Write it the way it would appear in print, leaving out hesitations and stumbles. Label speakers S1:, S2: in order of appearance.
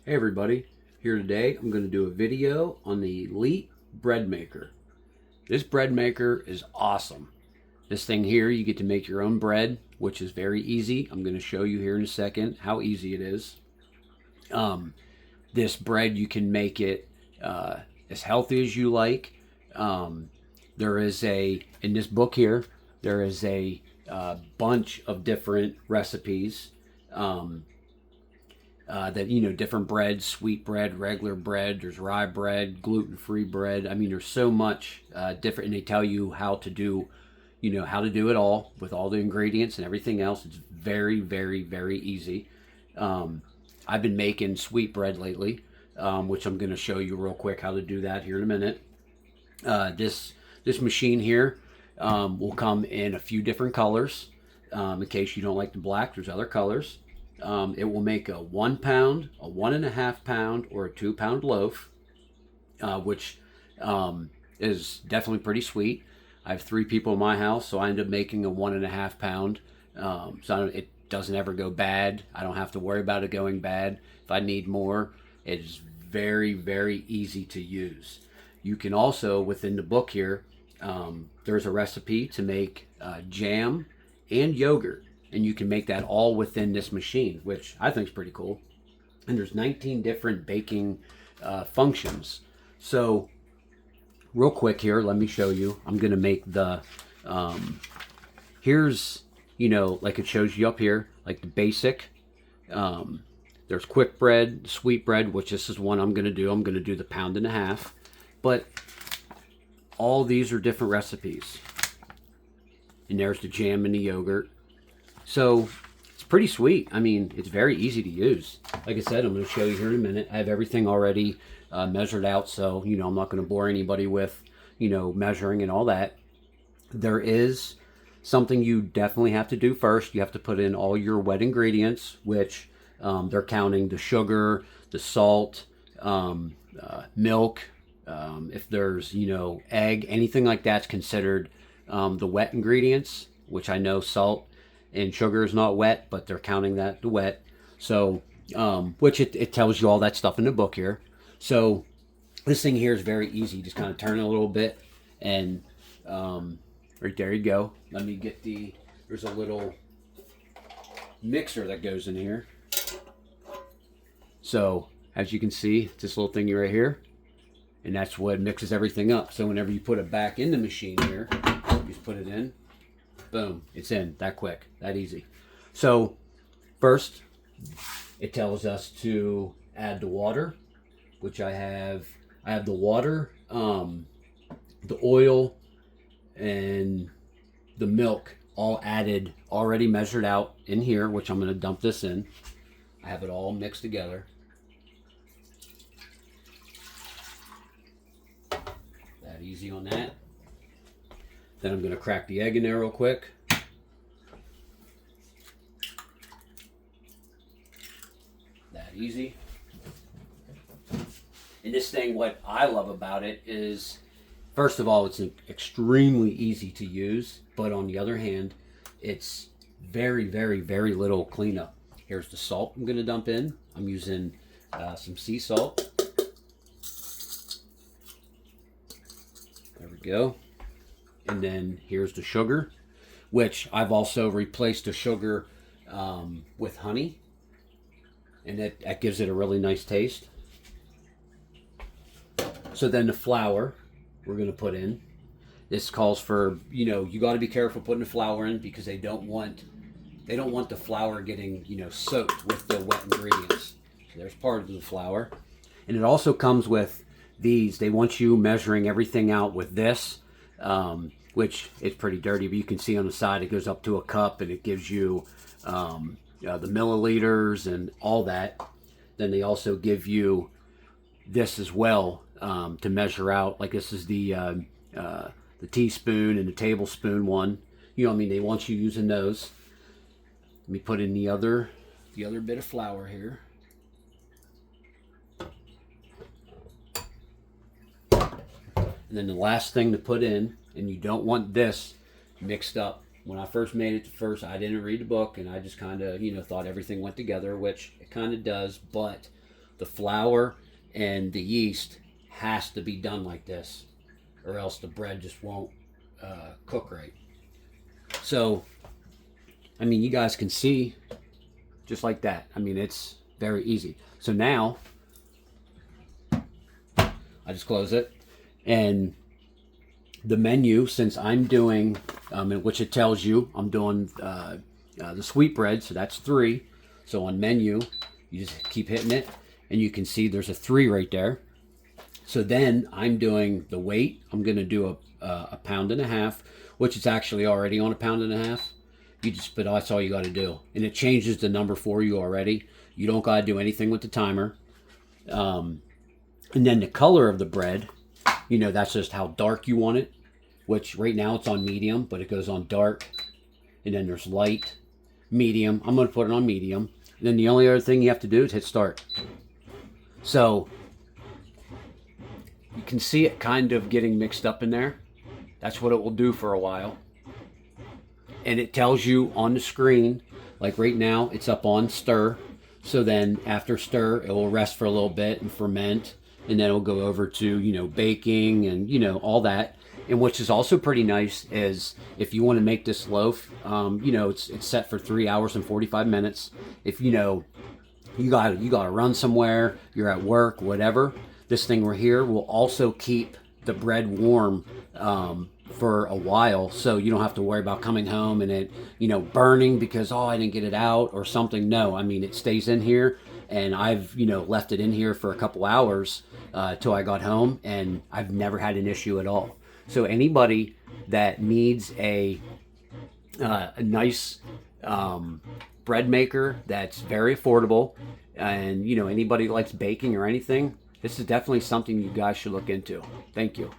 S1: Hey everybody, here today I'm going to do a video on the Elite Bread Maker. This bread maker is awesome. This thing here, you get to make your own bread, which is very easy. I'm going to show you here in a second how easy it is. This bread, you can make it as healthy as you like. There is in this book here, there is a bunch of different recipes. That different breads, sweet bread, regular bread, there's rye bread, gluten-free bread. I mean, there's so much different, and they tell you how to do it all with all the ingredients and everything else. It's very, very, very easy. I've been making sweet bread lately, which I'm going to show you real quick how to do that here in a minute. This machine here will come in a few different colors. In case you don't like the black, there's other colors. It will make a 1 pound, a 1.5 pound, or a 2 pound loaf, which is definitely pretty sweet. I have 3 people in my house, so I end up making a 1.5 pound. It doesn't ever go bad. I don't have to worry about it going bad. If I need more, it's very, very easy to use. You can also, within the book here, there's a recipe to make jam and yogurt. And you can make that all within this machine, which I think is pretty cool. And there's 19 different baking functions. So real quick here, let me show you. I'm going to make the, here's, like it shows you up here, like the basic. There's quick bread, sweet bread, which this is one I'm going to do. I'm going to do the 1.5 pounds. But all these are different recipes. And there's the jam and the yogurt. So it's pretty sweet. I mean, it's very easy to use. Like I said, I'm going to show you here in a minute. I have everything already measured out, so I'm not going to bore anybody with measuring and all that. There is something you definitely have to do first. You have to put in all your wet ingredients, which they're counting the sugar, the salt, milk. If there's egg, anything like that's considered the wet ingredients, which I know salt and sugar is not wet, but they're counting that the wet. So, which it tells you all that stuff in the book here. So this thing here is very easy. Just kind of turn it a little bit, and right there you go. Let me get there's a little mixer that goes in here. So as you can see, it's this little thingy right here, and that's what mixes everything up. So whenever you put it back in the machine here, you just put it in. Boom, it's in that quick, that easy. So first, it tells us to add the water, which I have the water, the oil, and the milk all added, already measured out in here, which I'm going to dump this in. I have it all mixed together. That easy on that. Then I'm going to crack the egg in there real quick. That easy. And this thing, what I love about it is, first of all, it's extremely easy to use. But on the other hand, it's very, very, very little cleanup. Here's the salt I'm going to dump in. I'm using some sea salt. There we go. And then here's the sugar, which I've also replaced the sugar with honey. And that gives it a really nice taste. So then the flour we're going to put in. This calls for, you got to be careful putting the flour in, because they don't want the flour getting, soaked with the wet ingredients. So there's part of the flour. And it also comes with these. They want you measuring everything out with this. Which is pretty dirty, but you can see on the side it goes up to a cup, and it gives you the milliliters and all that. Then they also give you this as well to measure out. Like this is the teaspoon and the tablespoon one. They want you using those. Let me put in the other bit of flour here. And then the last thing to put in, and you don't want this mixed up. When I first made it I didn't read the book, and I just kind of, thought everything went together, which it kind of does. But the flour and the yeast has to be done like this, or else the bread just won't cook right. So, I mean, you guys can see just like that. I mean, it's very easy. So now, I just close it, and the menu, since I'm doing, in which it tells you I'm doing the sweetbread, so that's 3. So on menu, you just keep hitting it, and you can see there's a 3 right there. So then I'm doing the weight. I'm going to do a pound and a half, which is actually already on a pound and a half. But that's all you got to do, and it changes the number for you already. You don't got to do anything with the timer. And then the color of the bread, you know, that's just how dark you want it, which right now it's on medium, but it goes on dark. And then there's light, medium. I'm going to put it on medium. And then the only other thing you have to do is hit start. So you can see it kind of getting mixed up in there. That's what it will do for a while. And it tells you on the screen, like right now, it's up on stir. So then after stir, it will rest for a little bit and ferment. And then it'll go over to, you know, baking and, you know, all that. And which is also pretty nice is if you want to make this loaf, you know, it's set for 3 hours and 45 minutes. If, you know, you got to run somewhere, you're at work, whatever, this thing right here will also keep the bread warm for a while, so you don't have to worry about coming home and it, you know, burning because, oh, I didn't get it out or something. No, I mean, it stays in here, and I've, you know, left it in here for a couple hours till I got home, and I've never had an issue at all. So anybody that needs a nice bread maker that's very affordable, and, you know, anybody that likes baking or anything, this is definitely something you guys should look into. Thank you.